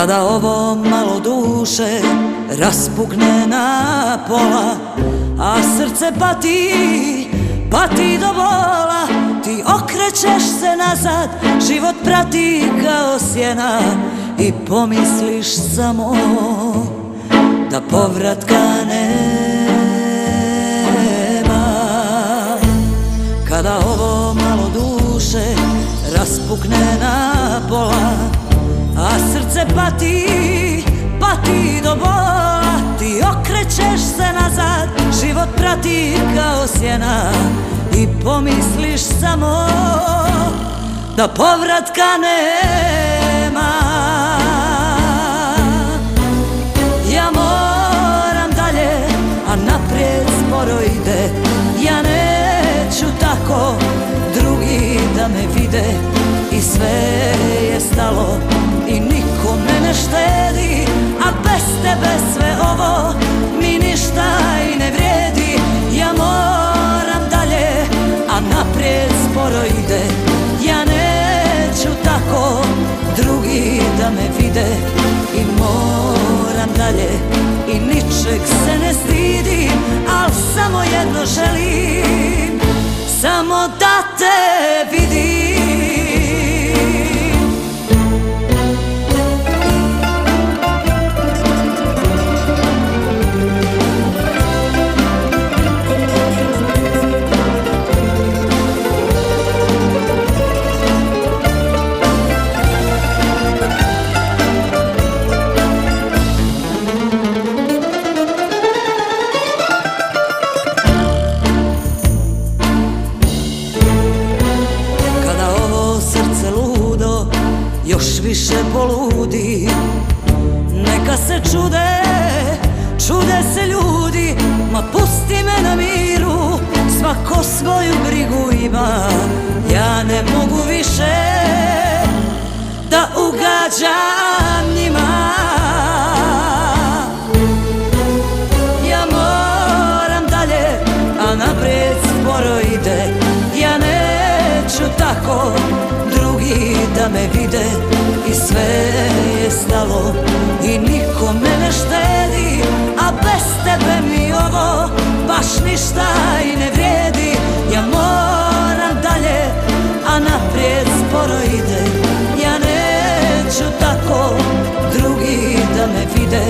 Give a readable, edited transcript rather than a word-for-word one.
Kada ovo malo duše raspukne na pola, a srce pati do bola, ti okrećeš se nazad, život prati kao sjena i pomisliš samo da povratka nema. Kada ovo malo duše raspukne na pola, a srce pati do bola, ti okrećeš se nazad, život prati kao sjena i pomisliš samo da povratka nema. Ja moram dalje, a naprijed sporo ide, ja neću tako drugi da me vide, i sve je stalo i niko me ne štedi, a bez tebe sve ovo mi ništa i ne vrijedi. Ja moram dalje, a naprijed sporo ide, ja neću tako drugi da me vide, i moram dalje i ničeg se ne stidim, al samo jedno želim, samo da te vidim. Još više poludi, neka se čude se ljudi, ma pusti me na miru, svako svoju brigu ima. Ja ne mogu više da ugađam njima, ja moram dalje, a naprijed sporo ide, ja neću tako drugi da me vide, i sve je stalo i niko me ne štedi, a bez tebe mi ovo baš ništa i ne vrijedi. Ja moram dalje, a naprijed sporo ide, ja neću tako drugi da me vide,